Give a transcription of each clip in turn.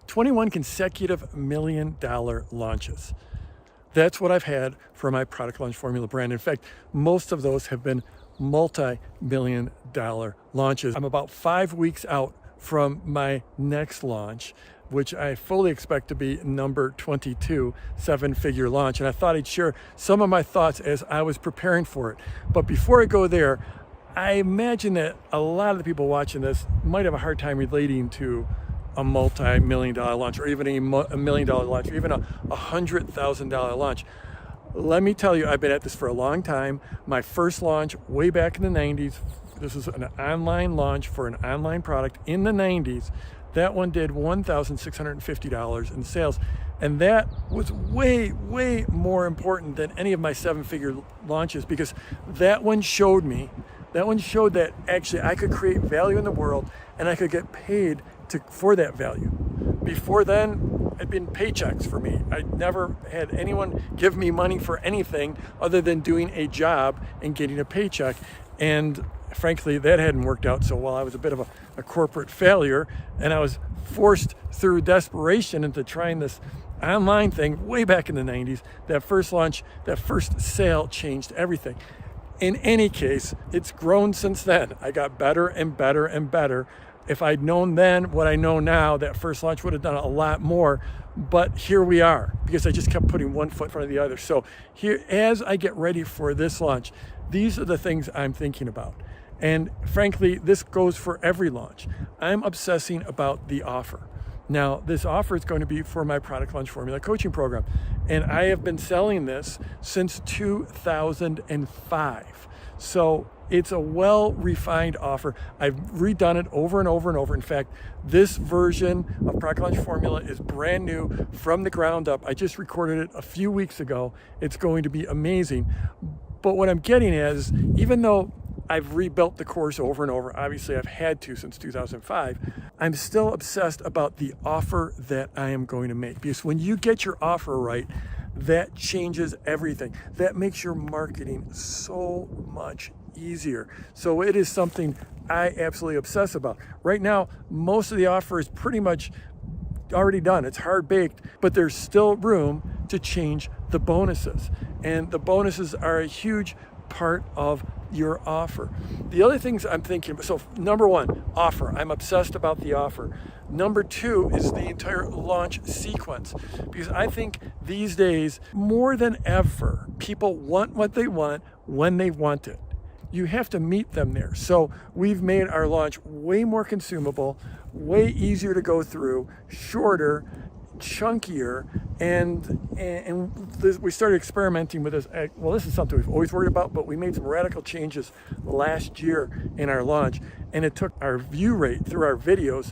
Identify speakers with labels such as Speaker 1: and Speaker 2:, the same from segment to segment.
Speaker 1: 21 consecutive $1 million launches. That's what I've had for my product launch formula brand. In fact, most of those have been multi-million dollar launches. I'm about 5 weeks out from my next launch, which I fully expect to be number 22, 7-figure launch. And I thought I'd share some of my thoughts as I was preparing for it. But before I go there, I imagine that a lot of the people watching this might have a hard time relating to a multi-million dollar launch, or even a $1 million launch, or even a $100,000 launch. Let me tell you, I've been at this for a long time. My first launch way back in the 90s, this was an online launch for an online product in the 90s. That one did $1,650 in sales. And that was way, way more important than any of my 7-figure launches, because that one showed that actually I could create value in the world and I could get paid for that value. Before then, it'd been paychecks for me. I never had anyone give me money for anything other than doing a job and getting a paycheck. And frankly, that hadn't worked out so well. I was a bit of a corporate failure, and I was forced through desperation into trying this online thing way back in the 90s. That first launch, that first sale changed everything. In any case, it's grown since then. I got better and better and better. If I'd known then what I know now, that first launch would have done a lot more. But here we are, because I just kept putting one foot in front of the other. So here, as I get ready for this launch, these are the things I'm thinking about. And frankly, this goes for every launch. I'm obsessing about the offer. Now, this offer is going to be for my product launch formula coaching program. And I have been selling this since 2005. So it's a well-refined offer. I've redone it over and over and over. In fact, this version of Product Launch Formula is brand new from the ground up. I just recorded it a few weeks ago. It's going to be amazing. But what I'm getting at is, even though I've rebuilt the course over and over, obviously I've had to since 2005, I'm still obsessed about the offer that I am going to make. Because when you get your offer right, that changes everything. That makes your marketing so much easier. So it is something I absolutely obsess about. Right now, most of the offer is pretty much already done. It's hard baked, but there's still room to change the bonuses. And the bonuses are a huge part of your offer. The other things I'm thinking, so number one, offer. I'm obsessed about the offer. Number two is the entire launch sequence, because I think these days, more than ever, people want what they want when they want it. You have to meet them there. So we've made our launch way more consumable, way easier to go through, shorter, chunkier, and we started experimenting with this. Well, this is something we've always worried about, but we made some radical changes last year in our launch, and it took our view rate through our videos.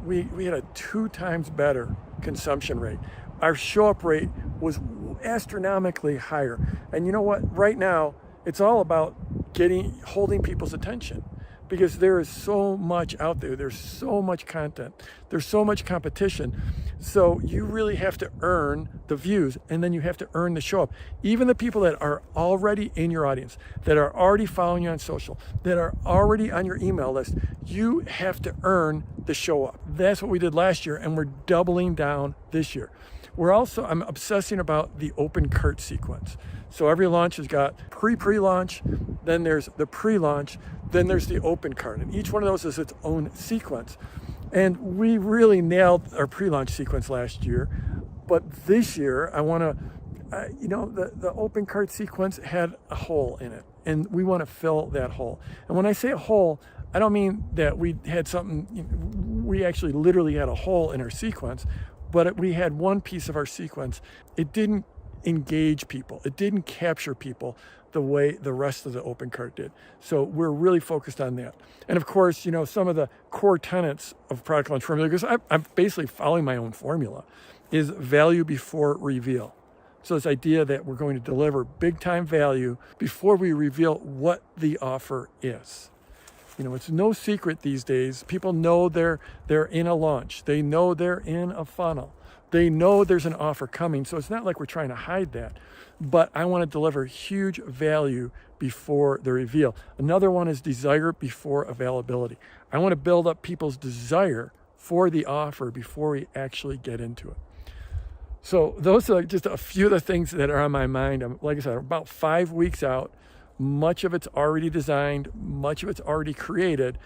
Speaker 1: We had a 2 times better consumption rate. Our show up rate was astronomically higher. And you know what? Right now, it's all about holding people's attention, because there is so much out there. There's so much content. There's so much competition. So you really have to earn the views, and then you have to earn the show up. Even the people that are already in your audience, that are already following you on social, that are already on your email list, you have to earn the show up. That's what we did last year, and we're doubling down this year. I'm obsessing about the open cart sequence. So every launch has got pre-launch, then there's the pre-launch, then there's the open cart. And each one of those is its own sequence. And we really nailed our pre-launch sequence last year. But this year, I want to, the open cart sequence had a hole in it. And we want to fill that hole. And when I say a hole, I don't mean that we had we actually literally had a hole in our sequence. But we had one piece of our sequence. It didn't engage people. It didn't capture people the way the rest of the open cart did. So we're really focused on that. And of course, some of the core tenets of Product Launch Formula, because I'm basically following my own formula, is value before reveal. So this idea that we're going to deliver big time value before we reveal what the offer is. It's no secret these days. People know they're in a launch. They know they're in a funnel. They know there's an offer coming. So it's not like we're trying to hide that. But I want to deliver huge value before the reveal. Another one is desire before availability. I want to build up people's desire for the offer before we actually get into it. So those are just a few of the things that are on my mind. Like I said, I'm about 5 weeks out. Much of it's already designed, much of it's already created,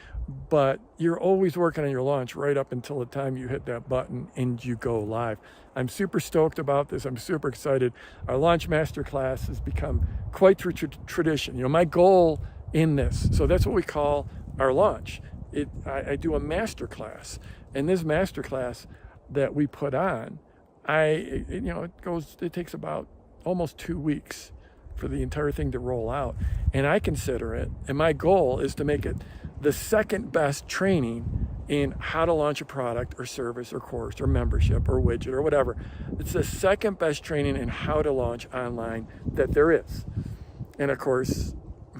Speaker 1: but you're always working on your launch right up until the time you hit that button and you go live. I'm super stoked about this. I'm super excited. Our launch masterclass has become quite tradition. You know, my goal in this, so that's what we call our launch. I do a masterclass, and this masterclass that we put on, it takes about almost 2 weeks for the entire thing to roll out. And I consider it, and my goal is to make it the second best training in how to launch a product or service or course or membership or widget or whatever. It's the second best training in how to launch online that there is. And of course,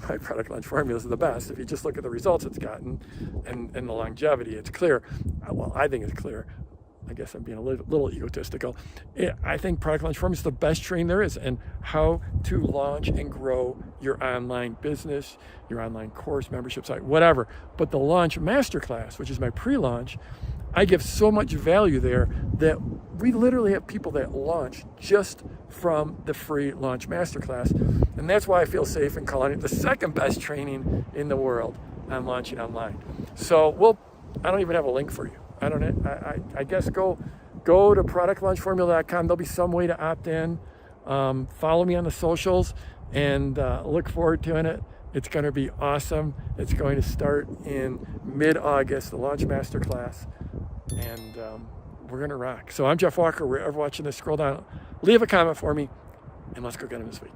Speaker 1: my product launch formula is the best. If you just look at the results it's gotten and the longevity, it's clear. Well, I think it's clear. I guess I'm being a little egotistical. I think product launch formula is the best training there is, and how to launch and grow your online business, your online course, membership site, whatever. But the launch masterclass, which is my pre-launch, I give so much value there that we literally have people that launch just from the free launch masterclass. And that's why I feel safe in calling it the second best training in the world on launching online. So, I don't even have a link for you. I guess go to productlaunchformula.com. There'll be some way to opt in. Follow me on the socials and look forward to it. It's going to be awesome. It's going to start in mid-August, the launch masterclass, and we're going to rock. So I'm Jeff Walker. Wherever watching this, scroll down, leave a comment for me, and let's go get him this week.